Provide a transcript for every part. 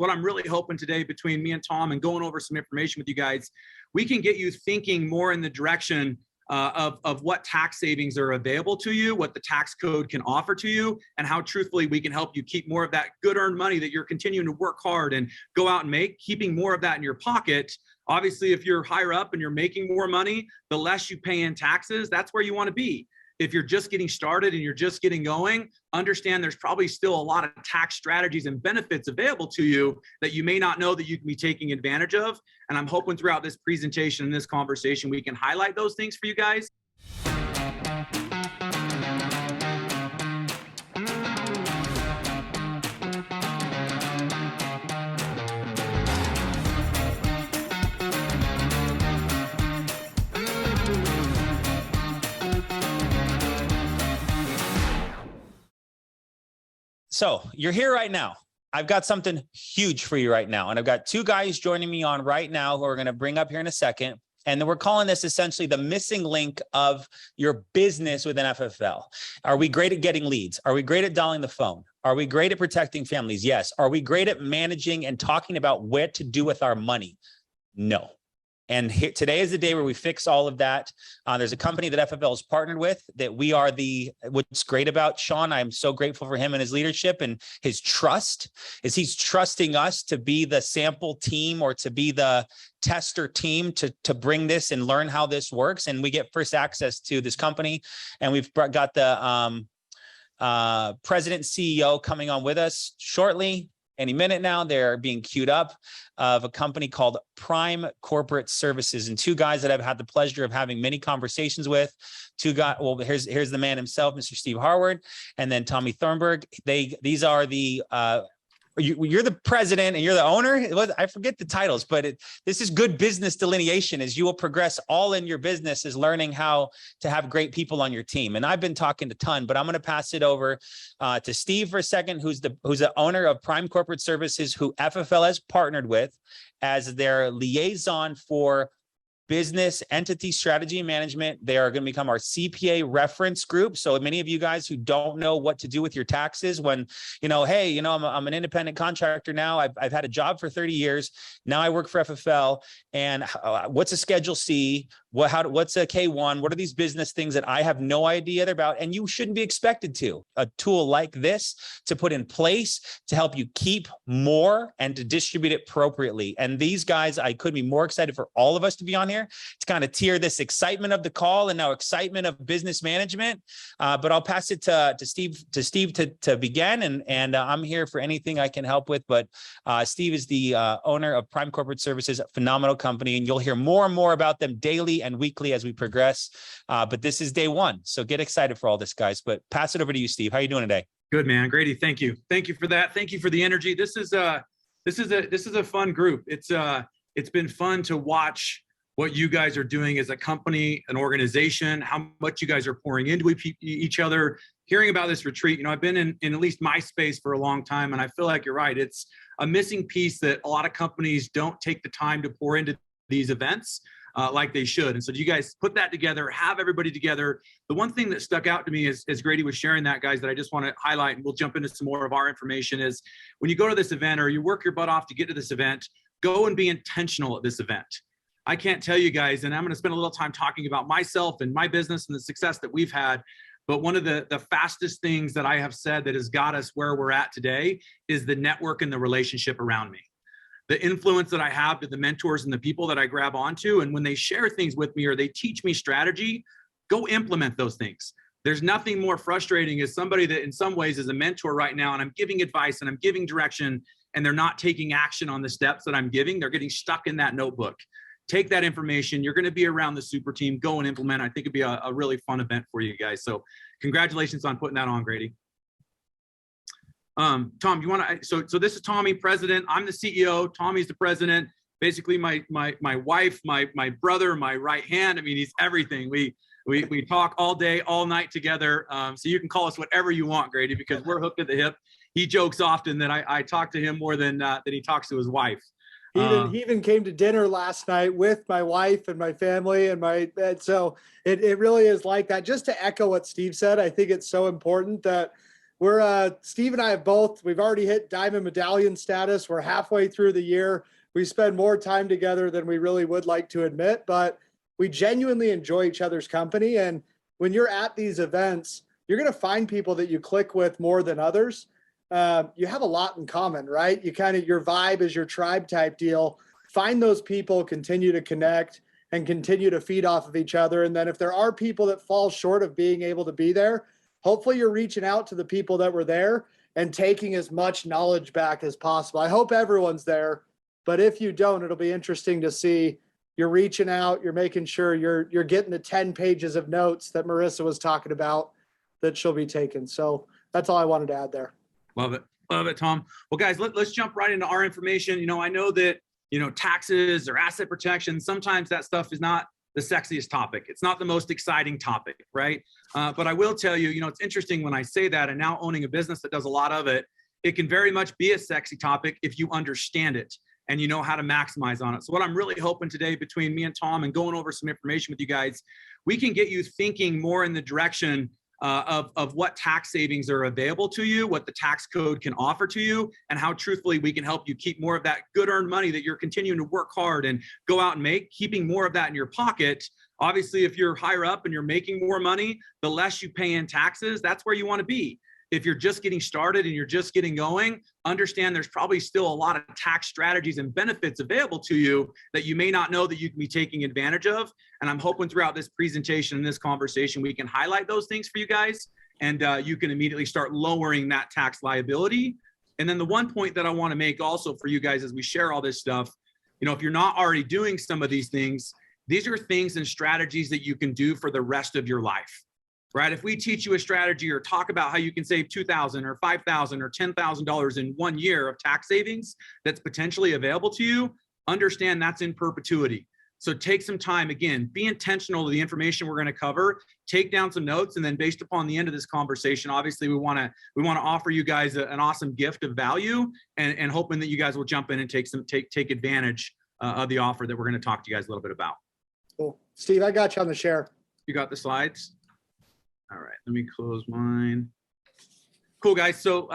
what I'm really hoping today between me and Tom and going over some information with you guys, we can get you thinking more in the direction of what tax savings are available to you, what the tax code can offer to you, and how truthfully we can help you keep more of that good earned money that you're continuing to work hard and go out and make, keeping more of that in your pocket. Obviously, if you're higher up and you're making more money, the less you pay in taxes, that's where you want to be. If you're just getting started and you're just getting going, understand there's probably still a lot of tax strategies and benefits available to you that you may not know that you can be taking advantage of. And I'm hoping throughout this presentation and this conversation, we can highlight those things for you guys. So you're here right now. I've got something huge for you right now. And I've got two guys joining me on right now who are going to bring up here in a second. And we're calling this essentially the missing link of your business within FFL. Are we great at getting leads? Are we great at dialing the phone? Are we great at protecting families? Yes. Are we great at managing and talking about what to do with our money? No. And here, today is the day where we fix all of that. There's a company that FFL is partnered with that we are what's great about Sean, I'm so grateful for him and his leadership and his trust is he's trusting us to be the sample team or to be the tester team to bring this and learn how this works. And we get first access to this company. And we've got the president CEO coming on with us shortly. Any minute now, they're being queued up of a company called Prime Corporate Services, and two guys that I've had the pleasure of having many conversations with. Two guys. Well, here's the man himself, Mr. Steve Harward, and then Tommy Thornburg. These are the you're the president and you're the owner. I forget the titles, but this is good business delineation as you will progress all in your business is learning how to have great people on your team. And I've been talking a ton, but I'm going to pass it over to Steve for a second, who's the owner of Prime Corporate Services, who FFL has partnered with as their liaison for business entity strategy and management. They are going to become our CPA reference group. So many of you guys who don't know what to do with your taxes when, hey, I'm an independent contractor now. I've had a job for 30 years. Now I work for FFL. And what's a Schedule C? What's a K1? What are these business things that I have no idea about? And you shouldn't be expected to. A tool like this to put in place to help you keep more and to distribute it appropriately. And these guys, I couldn't be more excited for all of us to be on here to kind of tier this excitement of the call and now excitement of business management. But I'll pass it to Steve to begin. And I'm here for anything I can help with. But Steve is the owner of Prime Corporate Services, a phenomenal company, and you'll hear more and more about them daily and weekly as we progress. But this is day one. So get excited for all this, guys. But pass it over to you, Steve. How are you doing today? Good, man. Grady, thank you. Thank you for that. Thank you for the energy. This is a fun group. It's been fun to watch what you guys are doing as a company, an organization, how much you guys are pouring into each other, hearing about this retreat. I've been in at least my space for a long time, and I feel like you're right. It's a missing piece that a lot of companies don't take the time to pour into these events like they should. And so you guys put that together, have everybody together. The one thing that stuck out to me as Grady was sharing that, guys, that I just want to highlight, and we'll jump into some more of our information, is when you go to this event or you work your butt off to get to this event, go and be intentional at this event. I can't tell you guys, and I'm going to spend a little time talking about myself and my business and the success that we've had. But one of the fastest things that I have said that has got us where we're at today is the network and the relationship around me. The influence that I have to the mentors and the people that I grab onto. And when they share things with me or they teach me strategy, go implement those things. There's nothing more frustrating as somebody that in some ways is a mentor right now, and I'm giving advice and I'm giving direction, and they're not taking action on the steps that I'm giving. They're getting stuck in that notebook. Take that information. You're going to be around the super team. Go and implement. I think it'd be a really fun event for you guys. So congratulations on putting that on, Grady. Tom, you want to? So this is Tommy, president. I'm the CEO. Tommy's the president. Basically, my wife, my brother, my right hand. I mean, he's everything. We talk all day, all night together. So you can call us whatever you want, Grady, because we're hooked at the hip. He jokes often that I talk to him more than he talks to his wife. He even came to dinner last night with my wife and my family and so it really is like that. Just to echo what Steve said, I think it's so important that We're Steve and I have both, we've already hit diamond medallion status. We're halfway through the year. We spend more time together than we really would like to admit, but we genuinely enjoy each other's company. And when you're at these events, you're going to find people that you click with more than others. You have a lot in common, right? You kind of, your vibe is your tribe type deal. Find those people, continue to connect and continue to feed off of each other. And then if there are people that fall short of being able to be there, hopefully you're reaching out to the people that were there and taking as much knowledge back as possible. I hope everyone's there, but if you don't, it'll be interesting to see. You're reaching out, you're making sure you're getting the 10 pages of notes that Marissa was talking about that she'll be taking. So that's all I wanted to add there. Love it. Love it, Tom. Well, guys, let's jump right into our information. I know that, taxes or asset protection, sometimes that stuff is not the sexiest topic. It's not the most exciting topic, right? But I will tell you, it's interesting when I say that, and now owning a business that does a lot of it, it can very much be a sexy topic if you understand it and you know how to maximize on it. So what I'm really hoping today between me and Tom and going over some information with you guys, we can get you thinking more in the direction of what tax savings are available to you, what the tax code can offer to you, and how truthfully we can help you keep more of that good earned money that you're continuing to work hard and go out and make, keeping more of that in your pocket. Obviously, if you're higher up and you're making more money, the less you pay in taxes, that's where you want to be. If you're just getting started and you're just getting going, understand there's probably still a lot of tax strategies and benefits available to you that you may not know that you can be taking advantage of. And I'm hoping throughout this presentation and this conversation, we can highlight those things for you guys, and you can immediately start lowering that tax liability. And then the one point that I want to make also for you guys as we share all this stuff, if you're not already doing some of these things, these are things and strategies that you can do for the rest of your life. Right? If we teach you a strategy or talk about how you can save $2,000 or $5,000 or $10,000 in 1 year of tax savings that's potentially available to you, understand that's in perpetuity. So take some time, again, be intentional to the information we're going to cover, take down some notes, and then based upon the end of this conversation, obviously we want to offer you guys an awesome gift of value, and hoping that you guys will jump in and take advantage of the offer that we're going to talk to you guys a little bit about. Cool. Steve, I got you on the share. You got the slides? All right, let me close mine. Cool, guys. So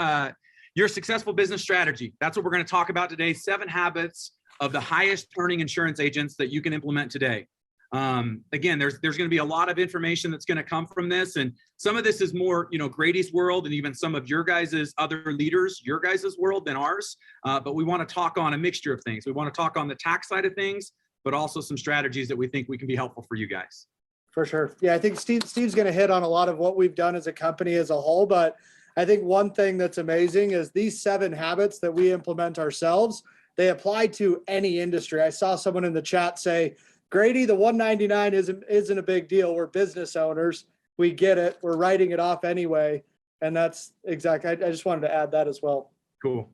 your successful business strategy, that's what we're going to talk about today. 7 habits of the highest earning insurance agents that you can implement today. Again, there's going to be a lot of information that's going to come from this. And some of this is more, Grady's world and even some of your guys' other leaders, your guys' world than ours. But we want to talk on a mixture of things. We want to talk on the tax side of things, but also some strategies that we think we can be helpful for you guys. For sure. Yeah, I think Steve's going to hit on a lot of what we've done as a company as a whole. But I think one thing that's amazing is these 7 habits that we implement ourselves, they apply to any industry. I saw someone in the chat say, Grady, the 199 isn't a big deal. We're business owners. We get it. We're writing it off anyway. And that's exactly, I just wanted to add that as well. Cool.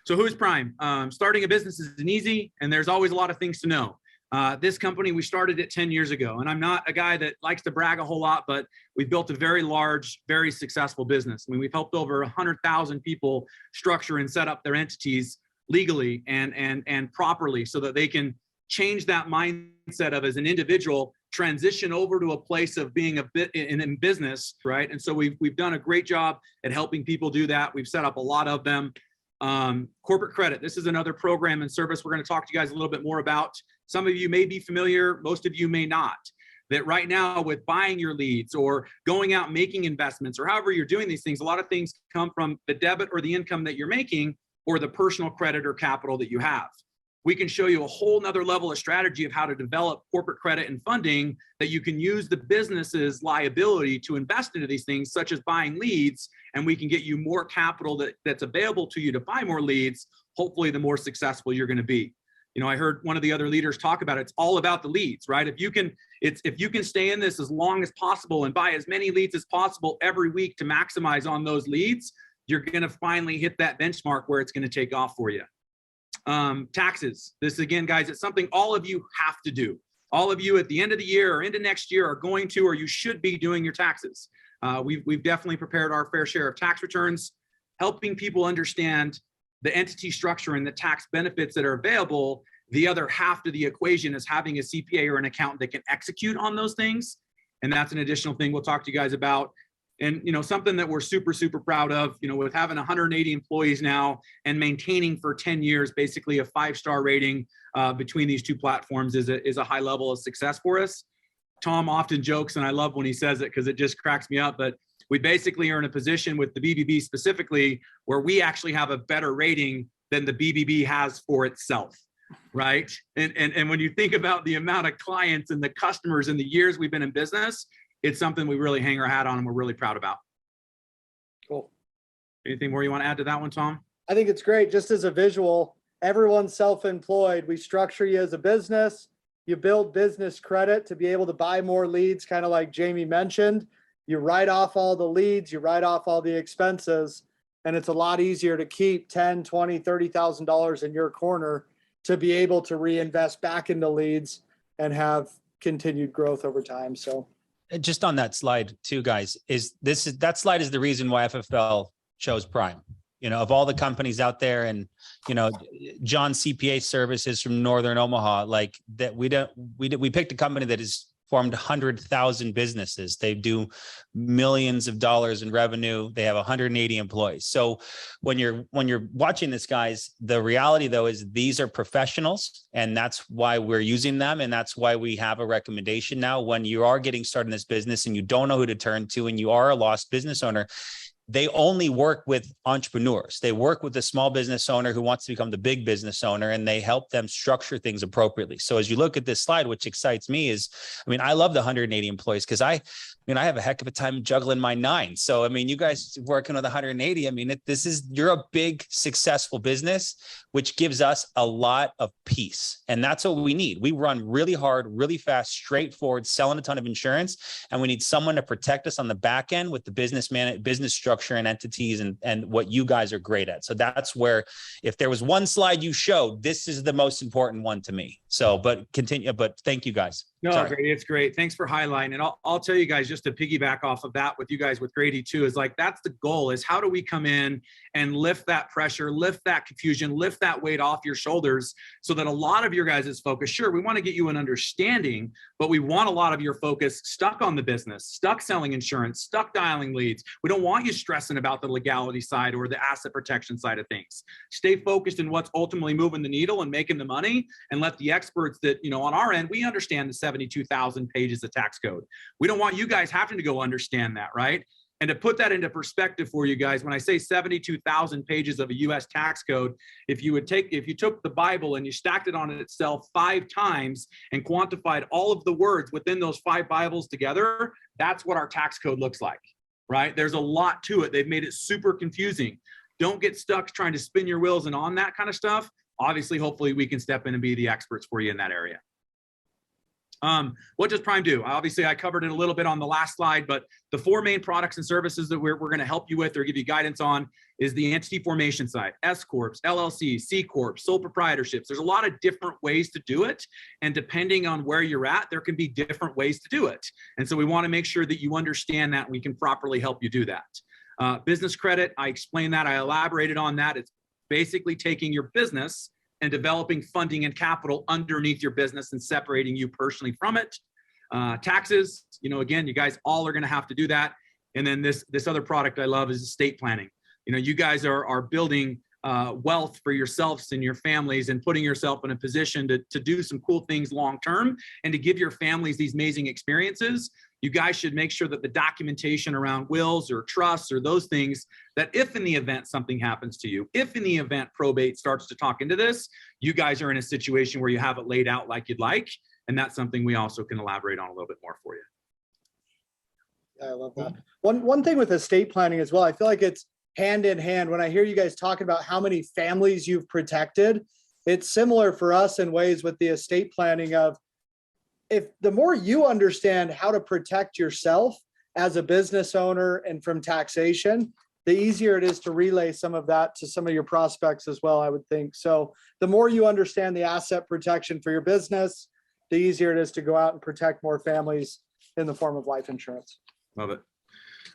So who's Prime? Starting a business isn't easy, and there's always a lot of things to know. This company, we started it 10 years ago, and I'm not a guy that likes to brag a whole lot, but we've built a very large, very successful business. I mean, we've helped over 100,000 people structure and set up their entities legally and properly so that they can change that mindset of, as an individual, transition over to a place of being a bit in business, right? And so we've done a great job at helping people do that. We've set up a lot of them. Corporate credit. This is another program and service we're going to talk to you guys a little bit more about. Some of you may be familiar, most of you may not. That right now with buying your leads or going out making investments or however you're doing these things, a lot of things come from the debit or the income that you're making or the personal credit or capital that you have. We can show you a whole nother level of strategy of how to develop corporate credit and funding that you can use the business's liability to invest into these things, such as buying leads, and we can get you more capital that's available to you to buy more leads. Hopefully, the more successful you're going to be. I heard one of the other leaders talk about it. It's all about the leads, right? If you can stay in this as long as possible and buy as many leads as possible every week to maximize on those leads, you're going to finally hit that benchmark where it's going to take off for you. Taxes. This again, guys, it's something all of you have to do. All of you at the end of the year or into next year are going to, or you should be doing your taxes. We've definitely prepared our fair share of tax returns, helping people understand the entity structure and the tax benefits that are available. The other half to the equation is having a CPA or an accountant that can execute on those things. And that's an additional thing we'll talk to you guys about. And, something that we're super, super proud of, with having 180 employees now and maintaining for 10 years, basically a 5-star rating between these two platforms is a high level of success for us. Tom often jokes, and I love when he says it because it just cracks me up, but we basically are in a position with the BBB specifically where we actually have a better rating than the BBB has for itself, right? And when you think about the amount of clients and the customers in the years we've been in business, it's something we really hang our hat on and we're really proud about. Cool. Anything more you want to add to that one, Tom? I think it's great. Just as a visual, everyone's self-employed. We structure you as a business. You build business credit to be able to buy more leads, kind of like Jamie mentioned. You write off all the leads, you write off all the expenses, and it's a lot easier to keep $10, $20, $30,000 in your corner to be able to reinvest back into leads and have continued growth over time. So just on that slide too, guys, that slide is the reason why Ffl chose Prime. Of all the companies out there, and John CPA Services from Northern Omaha, like that, we picked a company that has formed 100,000 businesses. They do millions of dollars in revenue. They have 180 employees. So when you're watching this, guys, the reality though is these are professionals, and that's why we're using them, and that's why we have a recommendation now. When you are getting started in this business and you don't know who to turn to, and you are a lost business owner, they only work with entrepreneurs. They work with the small business owner who wants to become the big business owner, and they help them structure things appropriately. So as you look at this slide, which excites me is, I love the 180 employees because I have a heck of a time juggling my 9. So, you guys working with 180, you're a big, successful business, which gives us a lot of peace. And that's what we need. We run really hard, really fast, straightforward, selling a ton of insurance. And we need someone to protect us on the back end with the business structure and entities and what you guys are great at. So that's where, if there was one slide you showed, this is the most important one to me. So, but continue, but thank you guys. No, Grady, it's great. Thanks for highlighting. And I'll tell you guys, just to piggyback off of that with you guys with Grady too, is like, that's the goal, is how do we come in and lift that pressure, lift that confusion, lift that weight off your shoulders so that a lot of your guys' focus, sure, we want to get you an understanding, but we want a lot of your focus stuck on the business, stuck selling insurance, stuck dialing leads. We don't want you stressing about the legality side or the asset protection side of things. Stay focused in what's ultimately moving the needle and making the money, and let the experts that, on our end, we understand the 72,000 pages of tax code. We don't want you guys having to go understand that, right? And to put that into perspective for you guys, when I say 72,000 pages of a US tax code, if you took the Bible and you stacked it on itself 5 times and quantified all of the words within those 5 Bibles together, that's what our tax code looks like, right? There's a lot to it. They've made it super confusing. Don't get stuck trying to spin your wheels and on that kind of stuff. Obviously, hopefully we can step in and be the experts for you in that area. What does Prime do? Obviously, I covered it a little bit on the last slide, but the 4 main products and services that we're going to help you with or give you guidance on is the entity formation side, S-corps, LLCs, C-corps, sole proprietorships. There's a lot of different ways to do it. And depending on where you're at, there can be different ways to do it. And so we want to make sure that you understand that we can properly help you do that. Business credit, I explained that. I elaborated on that. It's basically taking your business and developing funding and capital underneath your business and separating you personally from it. Taxes, again, you guys all are going to have to do that. And then this other product I love is estate planning. You guys are building wealth for yourselves and your families and putting yourself in a position to do some cool things long-term and to give your families these amazing experiences. You guys should make sure that the documentation around wills or trusts or those things, that if in the event something happens to you, if in the event probate starts to talk into this, you guys are in a situation where you have it laid out like you'd like. And that's something we also can elaborate on a little bit more for you. Yeah, I love that. One thing with estate planning as well, I feel like it's hand in hand. When I hear you guys talking about how many families you've protected, it's similar for us in ways with the estate planning of, if the more you understand how to protect yourself as a business owner and from taxation, the easier it is to relay some of that to some of your prospects as well, I would think. So the more you understand the asset protection for your business, the easier it is to go out and protect more families in the form of life insurance. Love it.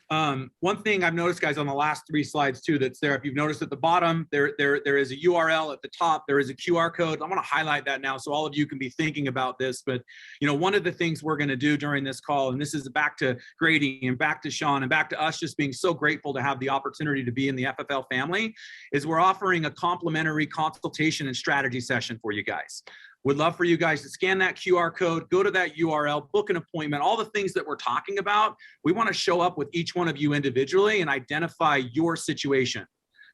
One thing I've noticed, guys, on the last 3 slides too, that's there. If you've noticed at the bottom, there is a URL at the top. There is a QR code. I want to highlight that now so all of you can be thinking about this. But one of the things we're going to do during this call, and this is back to Grady and back to Sean and back to us just being so grateful to have the opportunity to be in the FFL family, is we're offering a complimentary consultation and strategy session for you guys. Would love for you guys to scan that QR code, go to that URL, book an appointment, all the things that we're talking about. We want to show up with each one of you individually and identify your situation.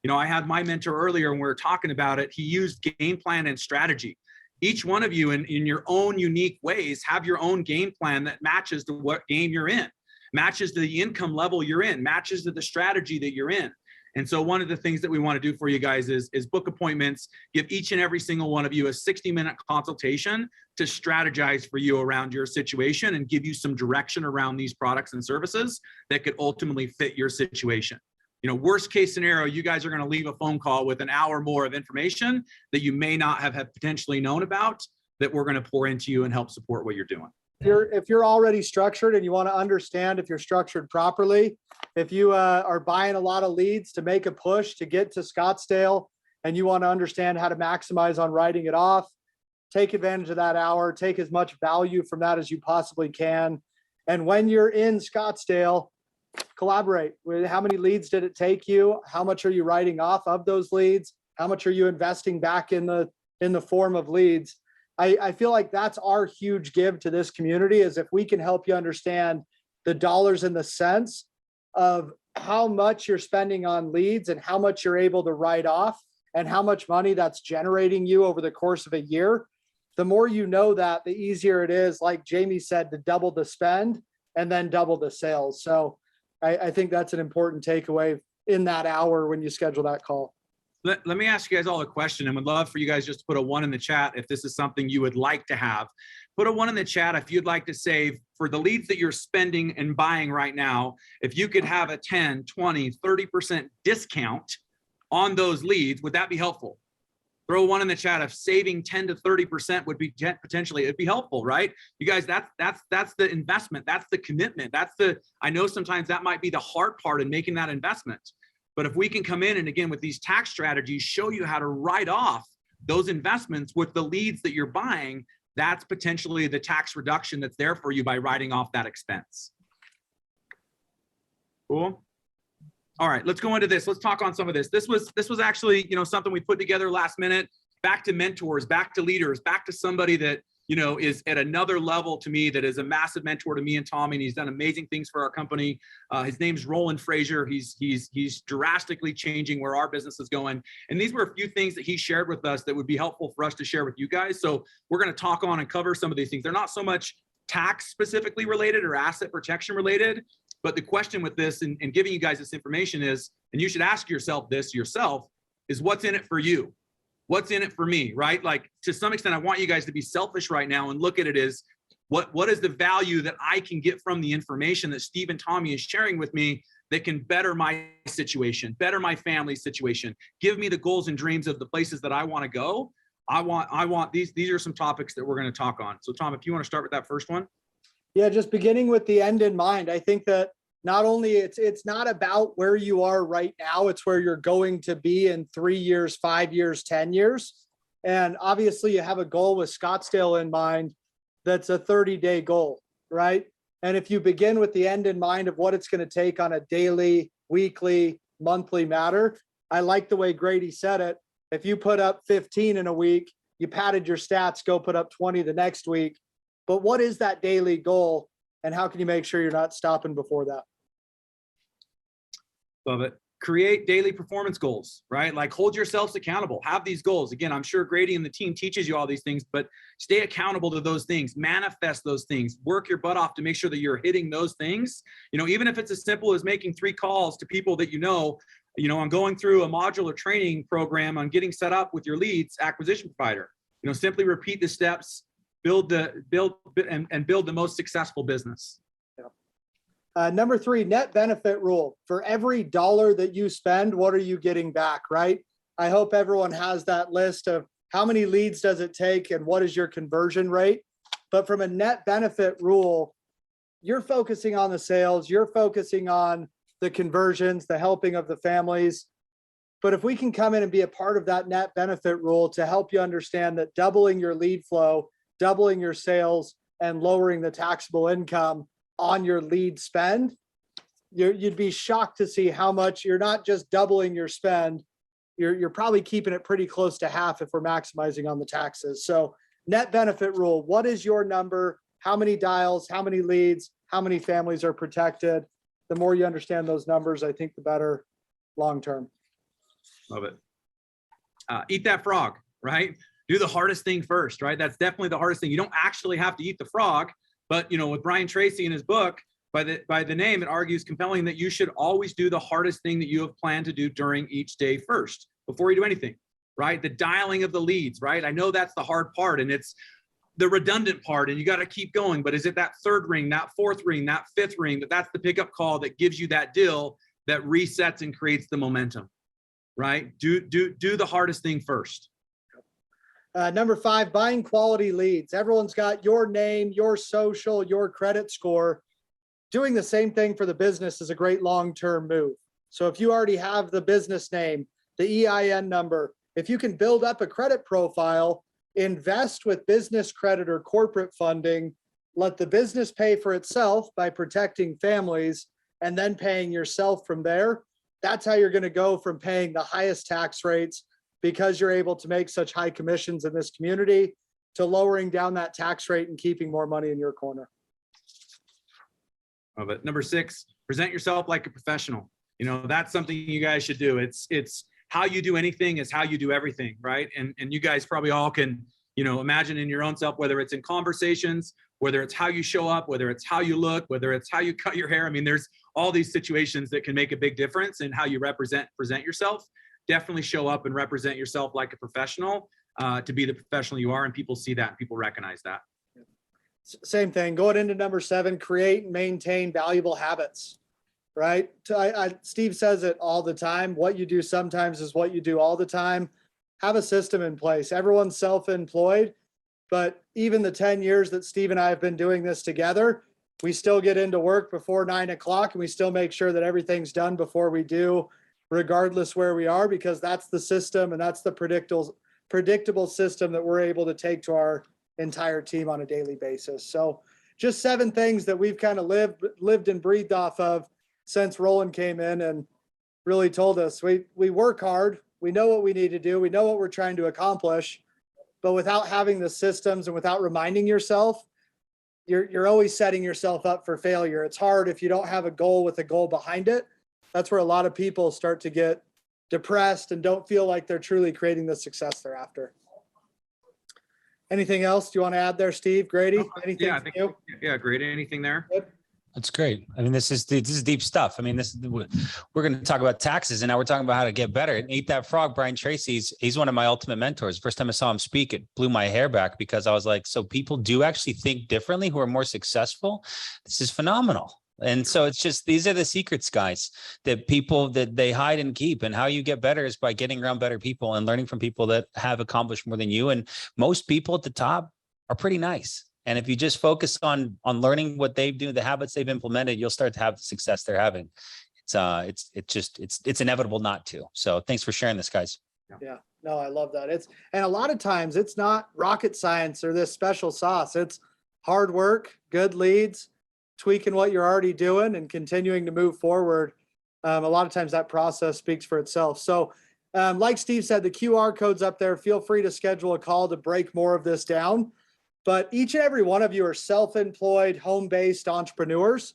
I had my mentor earlier and we were talking about it. He used game plan and strategy. Each one of you in your own unique ways have your own game plan that matches to what game you're in, matches to the income level you're in, matches to the strategy that you're in. And so one of the things that we want to do for you guys is book appointments, give each and every single one of you a 60-minute consultation to strategize for you around your situation and give you some direction around these products and services that could ultimately fit your situation. Worst case scenario, you guys are going to leave a phone call with an hour more of information that you may not have potentially known about that we're going to pour into you and help support what you're doing. If you're already structured and you want to understand if you're structured properly, if you are buying a lot of leads to make a push to get to Scottsdale and you want to understand how to maximize on writing it off, take advantage of that hour, take as much value from that as you possibly can. And when you're in Scottsdale, collaborate with how many leads did it take you? How much are you writing off of those leads? How much are you investing back in the form of leads? I feel like that's our huge give to this community, is if we can help you understand the dollars and the cents of how much you're spending on leads and how much you're able to write off and how much money that's generating you over the course of a year. The more you know that, the easier it is, like Jamie said, to double the spend and then double the sales. So I think that's an important takeaway in that hour when you schedule that call. Let me ask you guys all a question, and would love for you guys just to put a 1 in the chat if this is something you would like to have. Put a 1 in the chat if you'd like to save for the leads that you're spending and buying right now. If you could have a 10, 20, 30% discount on those leads, would that be helpful? Throw a 1 in the chat if saving 10 to 30% would be potentially, it'd be helpful, right? You guys, that's the investment. That's the commitment. I know sometimes that might be the hard part in making that investment. But if we can come in and again, with these tax strategies, show you how to write off those investments with the leads that you're buying, that's potentially the tax reduction that's there for you by writing off that expense. Cool. All right, let's go into this. Let's talk on some of this. This was actually, something we put together last minute. Back to mentors, back to leaders, back to somebody that is at another level to me, that is a massive mentor to me and Tommy, and he's done amazing things for our company. His name's Roland Frazier. He's drastically changing where our business is going. And these were a few things that he shared with us that would be helpful for us to share with you guys. So we're going to talk on and cover some of these things. They're not so much tax specifically related or asset protection related, but the question with this and giving you guys this information is, and you should ask yourself this yourself, is what's in it for you? What's in it for me, right? Like, to some extent, I want you guys to be selfish right now and look at it as what is the value that I can get from the information that Steve and Tommy is sharing with me that can better my situation, better my family's situation, give me the goals and dreams of the places that I want to go. I want these are some topics that we're going to talk on. So Tom, if you want to start with that first one. Yeah, just beginning with the end in mind. I think that not only it's not about where you are right now, it's where you're going to be in 3 years, 5 years, 10 years. And obviously you have a goal with Scottsdale in mind that's a 30-day goal, right? And if you begin with the end in mind of what it's going to take on a daily, weekly, monthly matter, I like the way Grady said it. If you put up 15 in a week, you padded your stats, go put up 20 the next week. But what is that daily goal, and how can you make sure you're not stopping before that? Love it. Create daily performance goals, right? Like, hold yourselves accountable, have these goals. Again, I'm sure Grady and the team teaches you all these things, but stay accountable to those things, manifest those things, work your butt off to make sure that you're hitting those things. Even if it's as simple as making 3 calls to people that I'm going through a modular training program on getting set up with your leads acquisition provider. Simply repeat the steps, build the most successful business. Number 3, net benefit rule. For every dollar that you spend, what are you getting back, right? I hope everyone has that list of how many leads does it take and what is your conversion rate. But from a net benefit rule, you're focusing on the sales, you're focusing on the conversions, the helping of the families. But if we can come in and be a part of that net benefit rule to help you understand that doubling your lead flow, doubling your sales, and lowering the taxable income on your lead spend, you'd be shocked to see how much you're not just doubling your spend, you're probably keeping it pretty close to half if we're maximizing on the taxes. So net benefit rule, what is your number? How many dials, how many leads, how many families are protected? The more you understand those numbers, I think the better long-term. Love it. Eat that frog, right? Do the hardest thing first, right? That's definitely the hardest thing. You don't actually have to eat the frog, but you know, with Brian Tracy in his book, by the name, it argues compelling that you should always do the hardest thing that you have planned to do during each day first, before you do anything, right? The dialing of the leads, right? I know that's the hard part, and it's the redundant part, and you got to keep going. But is it that third ring, that fourth ring, that fifth ring, that's the pickup call that gives you that deal that resets and creates the momentum, right? Do the hardest thing first. Number 5, buying quality leads. Everyone's got your name, your social, your credit score. Doing the same thing for the business is a great long-term move. So if you already have the business name, the EIN number, if you can build up a credit profile, invest with business credit or corporate funding, let the business pay for itself by protecting families, and then paying yourself from there. That's how you're going to go from paying the highest tax rates because you're able to make such high commissions in this community to lowering down that tax rate and keeping more money in your corner. But number 6, present yourself like a professional. You know, that's something you guys should do. It's how you do anything is how you do everything, right? And you guys probably all can, you know, imagine in your own self, whether it's in conversations, whether it's how you show up, whether it's how you look, whether it's how you cut your hair. I mean, there's all these situations that can make a big difference in how you present yourself. Definitely show up and represent yourself like a professional to be the professional you are, and people see that and people recognize that. Same thing. Going into number 7, create and maintain valuable habits, right? Steve says it all the time. What you do sometimes is what you do all the time. Have a system in place. Everyone's self-employed, but even the 10 years that Steve and I have been doing this together, we still get into work before 9 o'clock and we still make sure that everything's done before we do, regardless where we are, because that's the system and that's the predictable system that we're able to take to our entire team on a daily basis. So just 7 things that we've kind of lived and breathed off of since Roland came in and really told us we work hard. We know what we need to do. We know what we're trying to accomplish, but without having the systems and without reminding yourself, you're always setting yourself up for failure. It's hard if you don't have a goal with a goal behind it. That's where a lot of people start to get depressed and don't feel like they're truly creating the success they're after. Anything else do you want to add there, Steve? Grady? Anything? Yeah, Grady, anything there? Good. That's great. I mean, this is deep stuff. I mean, we're going to talk about taxes, and now we're talking about how to get better. And Eat That Frog, Brian Tracy, he's one of my ultimate mentors. First time I saw him speak, it blew my hair back because I was like, so people do actually think differently who are more successful. This is phenomenal. And so it's just, these are the secrets, guys, that people that they hide and keep. And how you get better is by getting around better people and learning from people that have accomplished more than you. And most people at the top are pretty nice. And if you just focus on learning what they do, the habits they've implemented, you'll start to have the success they're having. It's inevitable not to. So thanks for sharing this, guys. Yeah, no, I love that. And a lot of times it's not rocket science or this special sauce. It's hard work, good leads, tweaking what you're already doing and continuing to move forward. A lot of times that process speaks for itself. So like Steve said, the QR code's up there. Feel free to schedule a call to break more of this down. But each and every one of you are self-employed, home-based entrepreneurs.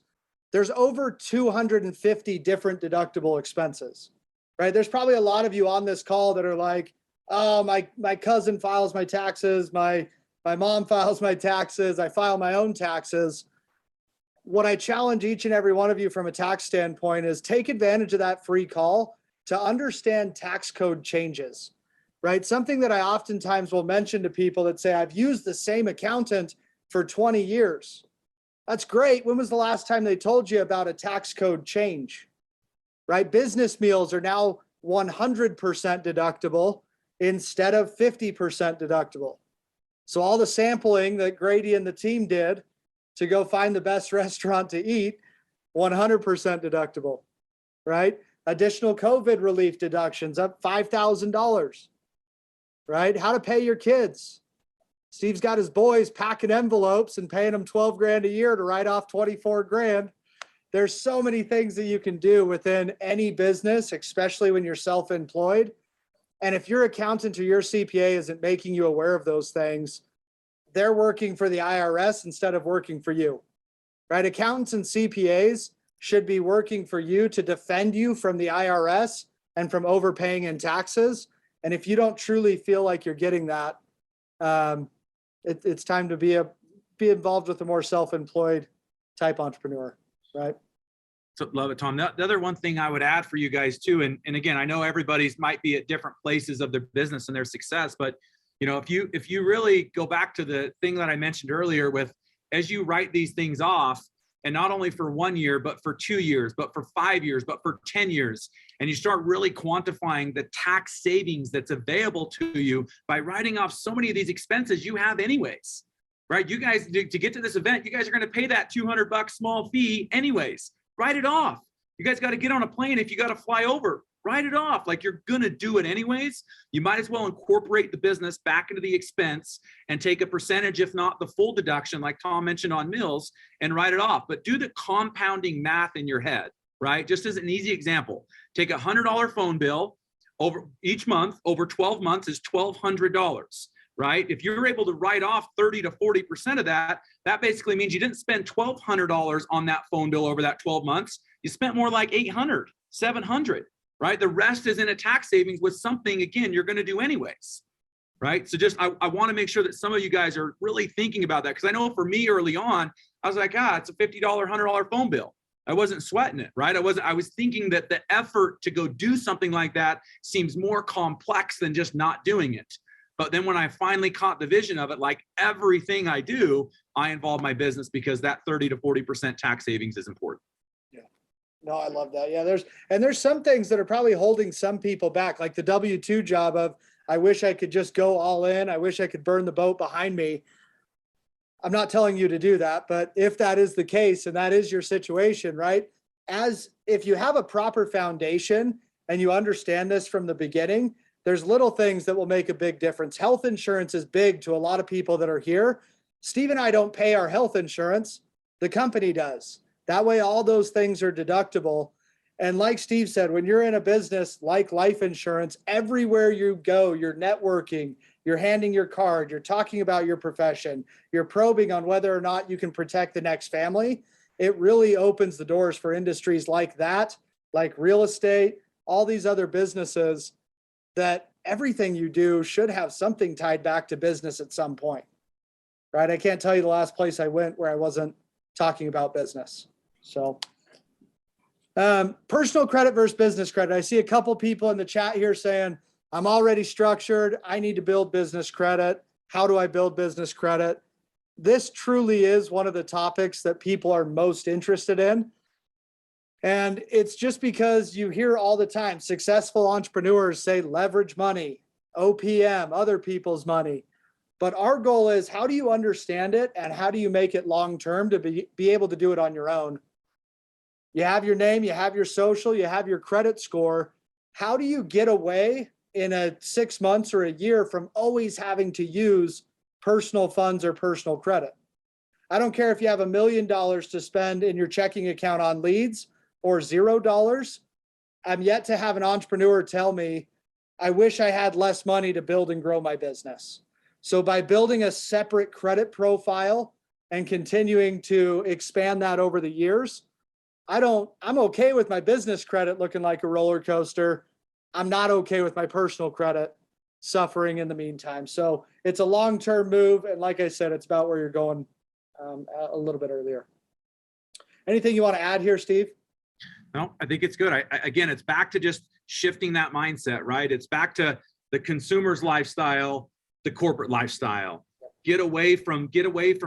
There's over 250 different deductible expenses, right? There's probably a lot of you on this call that are like, oh, my cousin files my taxes, my mom files my taxes, I file my own taxes. What I challenge each and every one of you from a tax standpoint is take advantage of that free call to understand tax code changes. Right? Something that I oftentimes will mention to people that say, I've used the same accountant for 20 years. That's great. When was the last time they told you about a tax code change? Right? Business meals are now 100% deductible instead of 50% deductible. So all the sampling that Grady and the team did to go find the best restaurant to eat, 100% deductible. right? Additional COVID relief deductions up $5,000, right? How to pay your kids. Steve's got his boys packing envelopes and paying them 12 grand a year to write off 24 grand. There's so many things that you can do within any business, especially when you're self-employed. And if your accountant or your CPA isn't making you aware of those things, they're working for the IRS instead of working for you, right? Accountants and CPAs should be working for you to defend you from the IRS and from overpaying in taxes. And if you don't truly feel like you're getting that, it's time to be involved with a more self-employed type entrepreneur, right? So love it, Tom. The other one thing I would add for you guys too, and again, I know everybody's might be at different places of their business and their success, but if you really go back to the thing that I mentioned earlier with, as you write these things off, and not only for 1 year, but for 2 years, but for 5 years, but for 10 years, and you start really quantifying the tax savings that's available to you by writing off so many of these expenses you have anyways, right? You guys, to get to this event, you guys are going to pay that $200 small fee anyways. Write it off. You guys got to get on a plane if you got to fly over. Write it off. Like, you're going to do it anyways. You might as well incorporate the business back into the expense and take a percentage, if not the full deduction, like Tom mentioned on meals, and write it off. But do the compounding math in your head, right? Just as an easy example, take a $100 phone bill over each month, over 12 months is $1,200. Right? If you're able to write off 30 to 40% of that, that basically means you didn't spend $1,200 on that phone bill over that 12 months. You spent more like 800, 700, right? The rest is in a tax savings with something, again, you're going to do anyways, right? So just, I want to make sure that some of you guys are really thinking about that. Because I know for me early on, I was like, it's a $50, $100 phone bill. I wasn't sweating it, right? I was thinking that the effort to go do something like that seems more complex than just not doing it. But then when I finally caught the vision of it, like everything I do, I involve my business because that 30 to 40% tax savings is important. Yeah. No, I love that. Yeah, there's some things that are probably holding some people back, like the W-2 job of, I wish I could just go all in. I wish I could burn the boat behind me. I'm not telling you to do that, but if that is the case and that is your situation, right? If you have a proper foundation and you understand this from the beginning, there's little things that will make a big difference. Health insurance is big to a lot of people that are here. Steve and I don't pay our health insurance. The company does. That way, all those things are deductible. And like Steve said, when you're in a business like life insurance, everywhere you go, you're networking, you're handing your card, you're talking about your profession, you're probing on whether or not you can protect the next family. It really opens the doors for industries like that, like real estate, all these other businesses, that everything you do should have something tied back to business at some point, right? I can't tell you the last place I went where I wasn't talking about business. So personal credit versus business credit. I see a couple people in the chat here saying, I'm already structured. I need to build business credit. How do I build business credit? This truly is one of the topics that people are most interested in. And it's just because you hear all the time, successful entrepreneurs say leverage money, OPM, other people's money. But our goal is, how do you understand it and how do you make it long-term to be able to do it on your own? You have your name, you have your social, you have your credit score. How do you get away in a 6 months or a year from always having to use personal funds or personal credit? I don't care if you have $1 million to spend in your checking account on leads or $0. I'm yet to have an entrepreneur tell me, I wish I had less money to build and grow my business. So by building a separate credit profile and continuing to expand that over the years, I'm okay with my business credit looking like a roller coaster. I'm not okay with my personal credit suffering in the meantime. So it's a long-term move. And like I said, it's about where you're going a little bit earlier. Anything you want to add here, Steve? No, I think it's good. Again, it's back to just shifting that mindset, right? It's back to the consumer's lifestyle, the corporate lifestyle. Get away from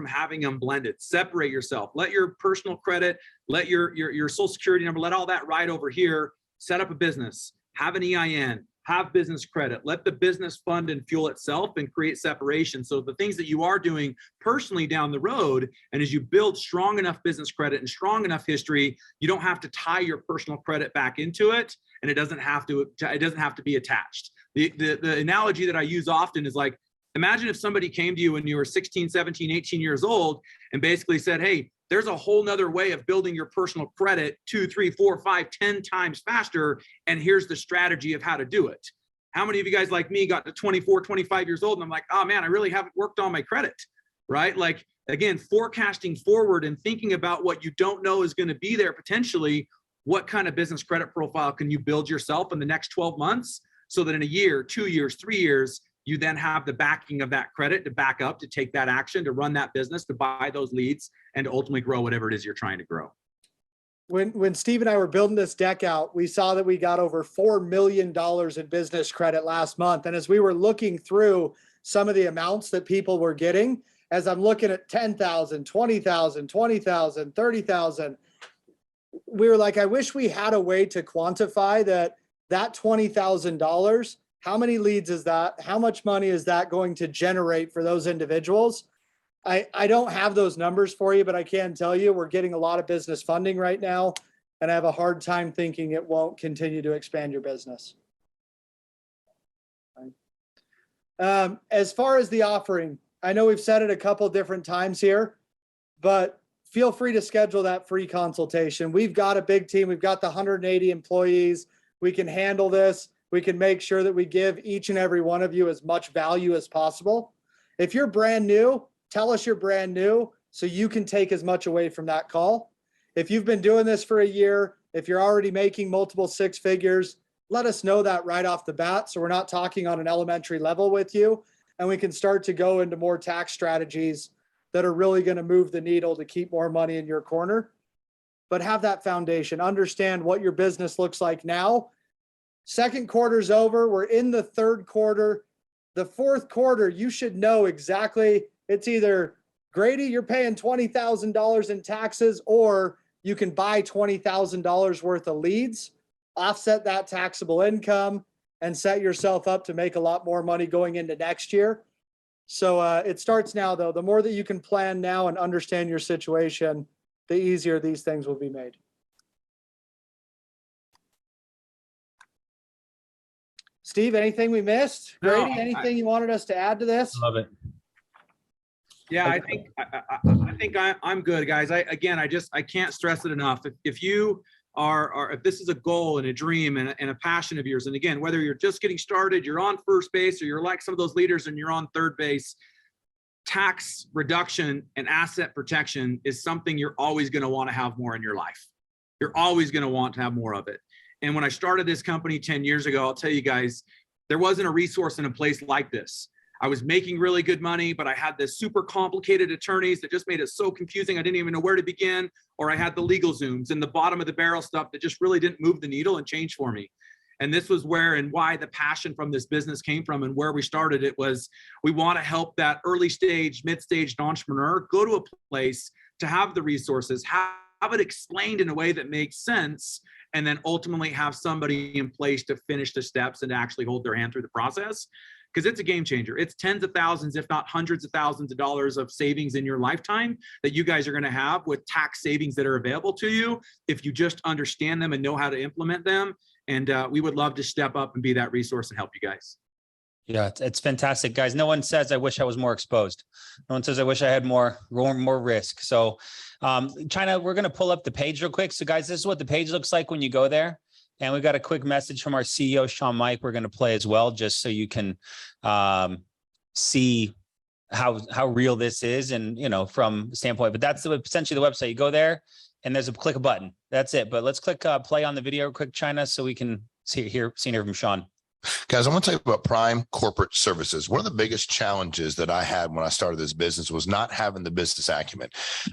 having them blended. Separate yourself. Let your personal credit, let your social security number, let all that ride over here. Set up a business. Have an EIN. have business credit, let the business fund and fuel itself and create separation. So the things that you are doing personally down the road, and as you build strong enough business credit and strong enough history, you don't have to tie your personal credit back into it, and it doesn't have to be attached. The analogy that I use often is like, imagine if somebody came to you when you were 16, 17, 18 years old and basically said, hey, there's a whole nother way of building your personal credit 2, 3, 4, 5, 10 times faster. And here's the strategy of how to do it. How many of you guys like me got to 24, 25 years old and I'm like, oh man, I really haven't worked on my credit, right? Like, again, forecasting forward and thinking about what you don't know is going to be there potentially. What kind of business credit profile can you build yourself in the next 12 months so that in a year, 2 years, 3 years, you then have the backing of that credit to back up, to take that action, to run that business, to buy those leads, and to ultimately grow whatever it is you're trying to grow. When Steve and I were building this deck out, we saw that we got over $4 million in business credit last month. And as we were looking through some of the amounts that people were getting, as I'm looking at 10,000, 20,000, 20,000, 30,000, we were like, I wish we had a way to quantify that $20,000. How many leads is that? How much money is that going to generate for those individuals? I don't have those numbers for you, but I can tell you we're getting a lot of business funding right now, and I have a hard time thinking it won't continue to expand your business. As far as the offering, I know we've said it a couple different times here, but feel free to schedule that free consultation. We've got a big team. We've got the 180 employees. We can handle this. We can make sure that we give each and every one of you as much value as possible. If you're brand new, tell us you're brand new so you can take as much away from that call. If you've been doing this for a year, if you're already making multiple six figures, let us know that right off the bat so we're not talking on an elementary level with you, and we can start to go into more tax strategies that are really going to move the needle to keep more money in your corner. But have that foundation, understand what your business looks like now. Second quarter's over. We're in the third quarter. The fourth quarter, you should know exactly. It's either, Grady, you're paying $20,000 in taxes, or you can buy $20,000 worth of leads, offset that taxable income, and set yourself up to make a lot more money going into next year. So it starts now, though. The more that you can plan now and understand your situation, the easier these things will be made. Steve, anything we missed? Grady, anything you wanted us to add to this? Love it. Yeah, I think I'm good, guys. I can't stress it enough. If you are, if this is a goal and a dream and a passion of yours, and again, whether you're just getting started, you're on first base, or you're like some of those leaders and you're on third base, tax reduction and asset protection is something you're always going to want to have more in your life. You're always going to want to have more of it. And when I started this company 10 years ago, I'll tell you guys, there wasn't a resource in a place like this. I was making really good money, but I had this super complicated attorneys that just made it so confusing. I didn't even know where to begin. Or I had the legal zooms and the bottom of the barrel stuff that just really didn't move the needle and change for me. And this was where and why the passion from this business came from, and where we started it was, we want to help that early stage, mid-stage entrepreneur go to a place to have the resources, have it explained in a way that makes sense, and then ultimately have somebody in place to finish the steps and to actually hold their hand through the process. Because it's a game changer. It's tens of thousands, if not hundreds of thousands of dollars of savings in your lifetime that you guys are going to have with tax savings that are available to you if you just understand them and know how to implement them. And we would love to step up and be that resource and help you guys. Yeah, it's fantastic, guys. No one says I wish I was more exposed. No one says I wish I had more risk. So China, we're going to pull up the page real quick. So guys, this is what the page looks like when you go there. And we've got a quick message from our CEO, Sean Mike, we're going to play as well, just so you can see how real this is, and, you know, from the standpoint. But that's essentially the website. You go there and there's click a button. That's it. But let's click play on the video real quick, China, so we can see and hear from Sean. Guys, I want to tell you about Prime Corporate Services. One of the biggest challenges that I had when I started this business was not having the business acumen.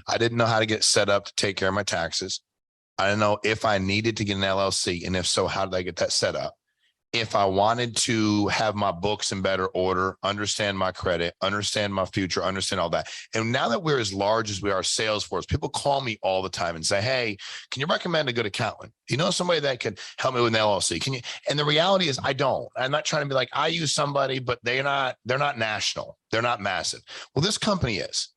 I didn't know how to get set up to take care of my taxes. I didn't know if I needed to get an LLC, and if so, how did I get that set up? if I wanted to have my books in better order, understand my credit, understand my future, understand all that. And now that we're as large as we are, Salesforce, people call me all the time and say, hey, can you recommend a good accountant? You know, somebody that could help me with an LLC? Can you? And the reality is I don't. I'm not trying to be like, I use somebody, but they're not national. They're not massive. Well, this company is.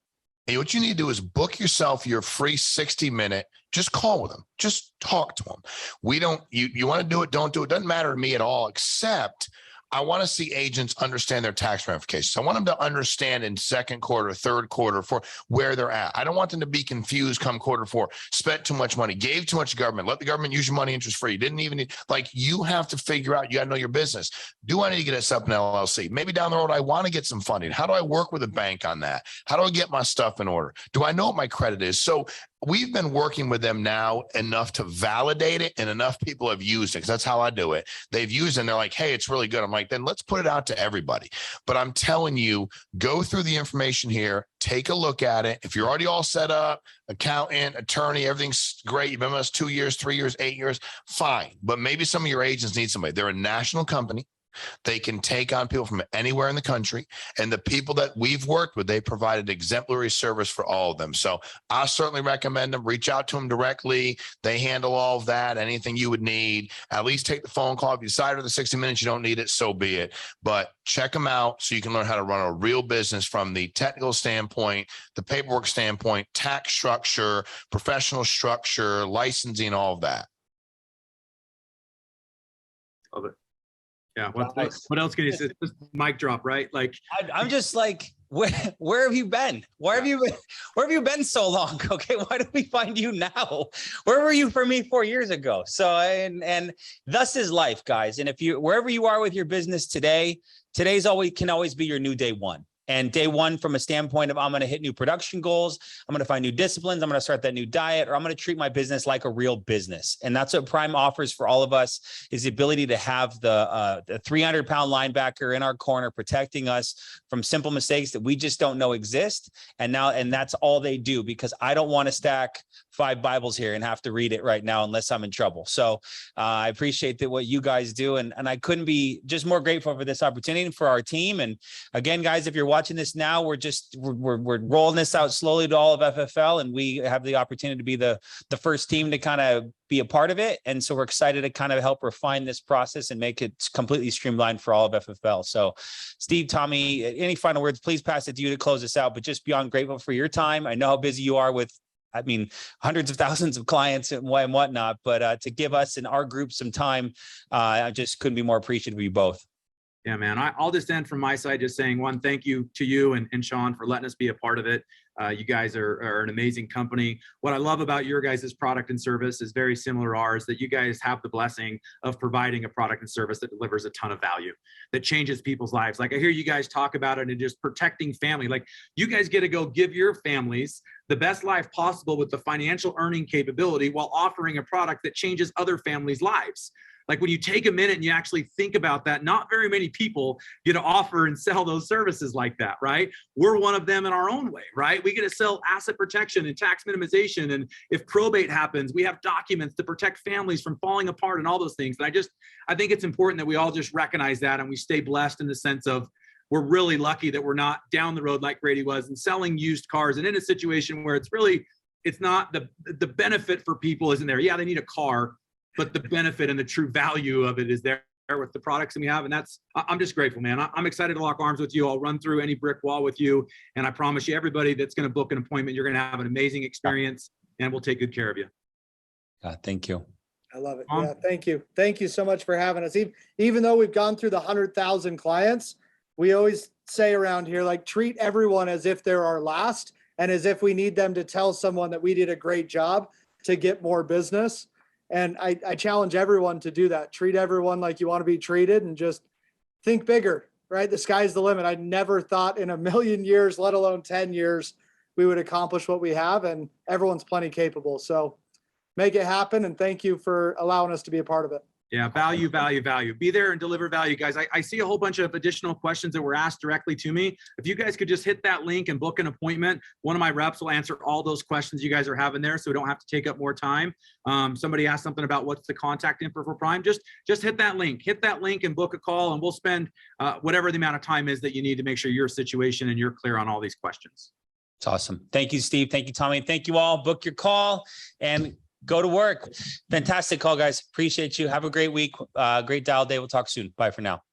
And what you need to do is book yourself your free 60-minute, just call with them, just talk to them. We don't, you want to do it, don't do it. Doesn't matter to me at all, except I want to see agents understand their tax ramifications. I want them to understand in second quarter, third quarter, for where they're at. I don't want them to be confused come quarter four, spent too much money, gave too much government, let the government use your money interest free. Didn't even need, like, you have to figure out, you got to know your business. Do I need to get us up in LLC? Maybe down the road, I want to get some funding. How do I work with a bank on that? How do I get my stuff in order? Do I know what my credit is? So we've been working with them now enough to validate it, and enough people have used it, because that's how I do it. They've used it and they're like, hey, it's really good. I'm like, then let's put it out to everybody. But I'm telling you, go through the information here, take a look at it. If you're already all set up, accountant, attorney, everything's great. You've been with us 2 years, 3 years, 8 years, fine. But maybe some of your agents need somebody. They're a national company. They can take on people from anywhere in the country. And the people that we've worked with, they provided exemplary service for all of them. So I certainly recommend them. Reach out to them directly. They handle all of that. Anything you would need, at least take the phone call. If you decide for the 60 minutes you don't need it, so be it. But check them out so you can learn how to run a real business from the technical standpoint, the paperwork standpoint, tax structure, professional structure, licensing, all of that. Love it. Yeah. What else can you say? Just mic drop, right? Like, I'm just like, where have you been? Where have you been so long? Okay, why do we find you now? Where were you for me 4 years ago? So and thus is life, guys. And if you, wherever you are with your business today, today's can always be your new day one. And day one, from a standpoint of, I'm going to hit new production goals, I'm going to find new disciplines, I'm going to start that new diet, or I'm going to treat my business like a real business. And that's what Prime offers for all of us, is the ability to have the 300-pound linebacker in our corner, protecting us from simple mistakes that we just don't know exist. And that's all they do, because I don't want to stack 5 Bibles here and have to read it right now unless I'm in trouble. So I appreciate what you guys do. And I couldn't be just more grateful for this opportunity and for our team. And again, guys, if you're watching this now, we're rolling this out slowly to all of FFL, and we have the opportunity to be the first team to kind of be a part of it. And so we're excited to kind of help refine this process and make it completely streamlined for all of FFL. So Steve, Tommy, any final words? Please pass it to you to close this out, but just beyond grateful for your time. I know how busy you are with, I mean, hundreds of thousands of clients and whatnot, but to give us and our group some time, I just couldn't be more appreciative of you both. yeah, man, I'll just end from my side just saying, one, thank you to you and Sean for letting us be a part of it. You guys are an amazing company. What I love about your guys' product and service is very similar to ours, that you guys have the blessing of providing a product and service that delivers a ton of value, that changes people's lives. Like, I hear you guys talk about it and just protecting family. Like, you guys get to go give your families the best life possible with the financial earning capability while offering a product that changes other families' lives. Like, when you take a minute and you actually think about that, not very many people get to offer and sell those services like that, right? We're one of them in our own way, right? We get to sell asset protection and tax minimization. And if probate happens, we have documents to protect families from falling apart and all those things. And I think it's important that we all just recognize that, and we stay blessed in the sense of, we're really lucky that we're not down the road like Grady was and selling used cars and in a situation where it's not the benefit for people isn't there. Yeah, they need a car, but the benefit and the true value of it is there with the products that we have. And I'm just grateful, man. I'm excited to lock arms with you. I'll run through any brick wall with you. And I promise you, everybody that's going to book an appointment, you're going to have an amazing experience, and we'll take good care of you. Thank you. I love it. Yeah, thank you. Thank you so much for having us. Even though we've gone through the 100,000 clients, we always say around here, like, treat everyone as if they're our last, and as if we need them to tell someone that we did a great job to get more business. And I challenge everyone to do that. Treat everyone like you want to be treated, and just think bigger, right? The sky's the limit. I never thought in a million years, let alone 10 years, we would accomplish what we have, and everyone's plenty capable. So make it happen. And thank you for allowing us to be a part of it. Yeah, value, value, value. Be there and deliver value, guys. I see a whole bunch of additional questions that were asked directly to me. If you guys could just hit that link and book an appointment, one of my reps will answer all those questions you guys are having there, so we don't have to take up more time. Somebody asked something about what's the contact info for Prime. Just hit that link. Hit that link and book a call, and we'll spend whatever the amount of time is that you need to make sure your situation and you're clear on all these questions. It's awesome. Thank you, Steve. Thank you, Tommy. Thank you all. Book your call and go to work. Fantastic call, guys. Appreciate you. Have a great week. Great dial day. We'll talk soon. Bye for now.